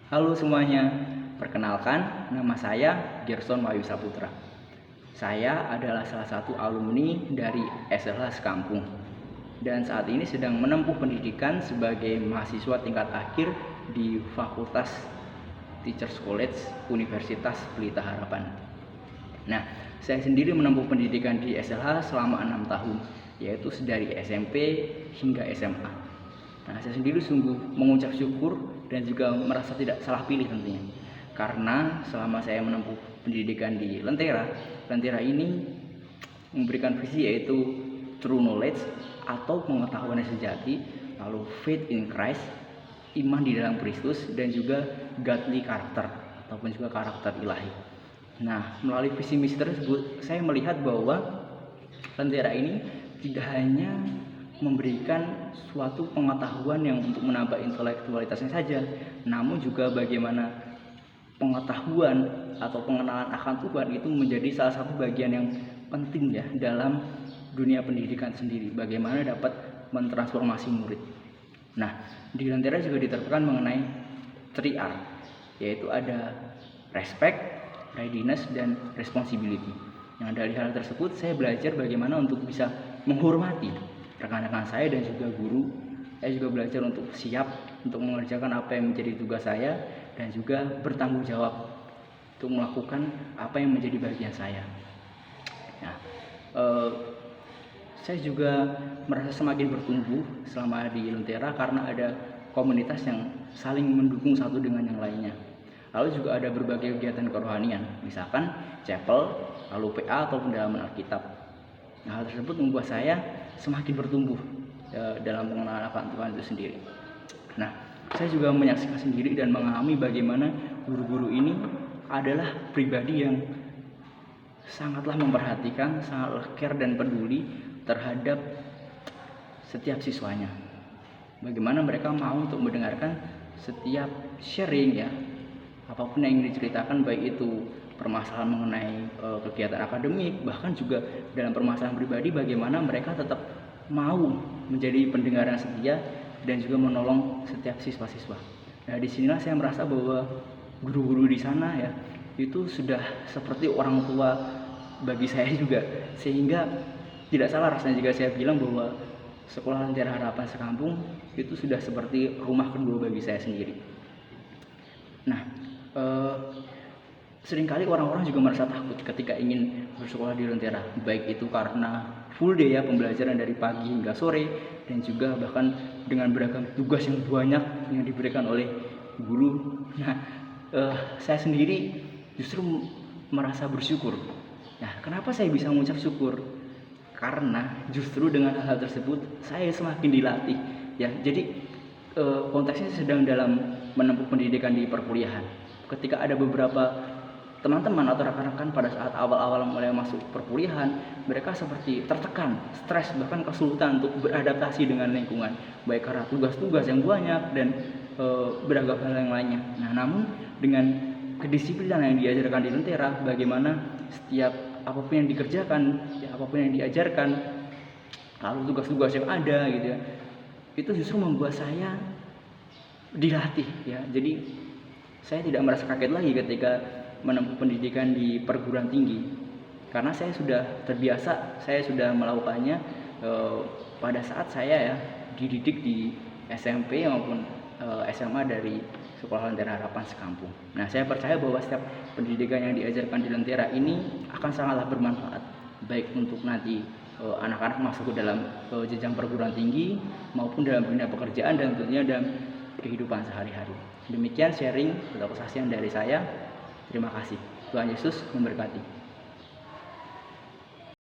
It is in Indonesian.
Halo semuanya, perkenalkan nama saya Gerson Wahyu Saputra. Saya adalah salah satu alumni dari SLH Sekampung dan saat ini sedang menempuh pendidikan sebagai mahasiswa tingkat akhir di Fakultas Teachers College Universitas Pelita Harapan. Nah, saya sendiri menempuh pendidikan di SLH selama 6 tahun, yaitu dari SMP hingga SMA. Nah, saya sendiri sungguh mengucap syukur dan juga merasa tidak salah pilih tentunya. Karena selama saya menempuh pendidikan di Lentera ini memberikan visi yaitu true knowledge atau pengetahuan yang sejati, lalu faith in Christ, iman di dalam Kristus, dan juga godly karakter ataupun juga karakter ilahi. Nah, melalui visi misi tersebut, saya melihat bahwa Lentera ini tidak hanya memberikan suatu pengetahuan yang untuk menambah intelektualitasnya saja, namun juga bagaimana pengetahuan atau pengenalan akan Tuhan itu menjadi salah satu bagian yang penting ya dalam dunia pendidikan sendiri, bagaimana dapat mentransformasi murid. Nah, di Lentera juga diterapkan mengenai 3R, yaitu ada respect, readiness, dan responsibility. Nah, dari hal tersebut saya belajar bagaimana untuk bisa menghormati rekan-rekan saya dan juga guru. Saya juga belajar untuk siap untuk mengerjakan apa yang menjadi tugas saya dan juga bertanggung jawab untuk melakukan apa yang menjadi bagian saya. Nah, saya juga merasa semakin bertumbuh selama di Lentera karena ada komunitas yang saling mendukung satu dengan yang lainnya. Lalu juga ada berbagai kegiatan kerohanian, misalkan chapel, lalu PA atau pendalaman Alkitab. Nah, hal tersebut membuat saya semakin bertumbuh dalam pengenalan akan Tuhan itu sendiri. Nah, saya juga menyaksikan sendiri dan mengalami bagaimana guru-guru ini adalah pribadi yang sangatlah memperhatikan, sangatlah care dan peduli terhadap setiap siswanya. Bagaimana mereka mau untuk mendengarkan setiap sharing ya, apapun yang ingin diceritakan, baik itu permasalahan mengenai kegiatan akademik, bahkan juga dalam permasalahan pribadi, bagaimana mereka tetap mau menjadi pendengar yang setia dan juga menolong setiap siswa-siswa. Nah, disinilah saya merasa bahwa guru-guru di sana ya itu sudah seperti orang tua bagi saya juga, sehingga tidak salah rasanya jika saya bilang bahwa Sekolah Lentera Harapan Sekampung itu sudah seperti rumah kedua bagi saya sendiri. Nah, seringkali orang-orang juga merasa takut ketika ingin bersekolah di Lentera, baik itu karena full day ya, pembelajaran dari pagi hingga sore, dan juga bahkan dengan beragam tugas yang banyak yang diberikan oleh guru. Nah, saya sendiri justru merasa bersyukur. Nah, kenapa saya bisa mengucap syukur? Karena justru dengan hal tersebut saya semakin dilatih ya. Jadi konteksnya sedang dalam menempuh pendidikan di perkuliahan. Ketika ada beberapa teman-teman atau rekan-rekan pada saat awal-awal mulai masuk perkuliahan, mereka seperti tertekan, stres, bahkan kesulitan untuk beradaptasi dengan lingkungan, baik karena tugas-tugas yang banyak dan beragam hal yang lainnya. Nah, namun dengan kedisiplinan yang diajarkan di Lentera, bagaimana setiap apapun yang dikerjakan, ya, apapun yang diajarkan, lalu tugas-tugas yang ada gitu ya, itu justru membuat saya dilatih ya. Jadi saya tidak merasa kaget lagi ketika menempuh pendidikan di perguruan tinggi, karena saya sudah terbiasa, saya sudah melakukannya pada saat saya ya dididik di SMP maupun SMA dari Sekolah Lentera Harapan Sekampung. Nah, saya percaya bahwa setiap pendidikan yang diajarkan di Lentera ini akan sangatlah bermanfaat, baik untuk nanti anak-anak masuk ke dalam jenjang perguruan tinggi maupun dalam dunia pekerjaan dan tentunya dalam kehidupan sehari-hari. Demikian sharing atau kesaksian dari saya. Terima kasih. Tuhan Yesus memberkati.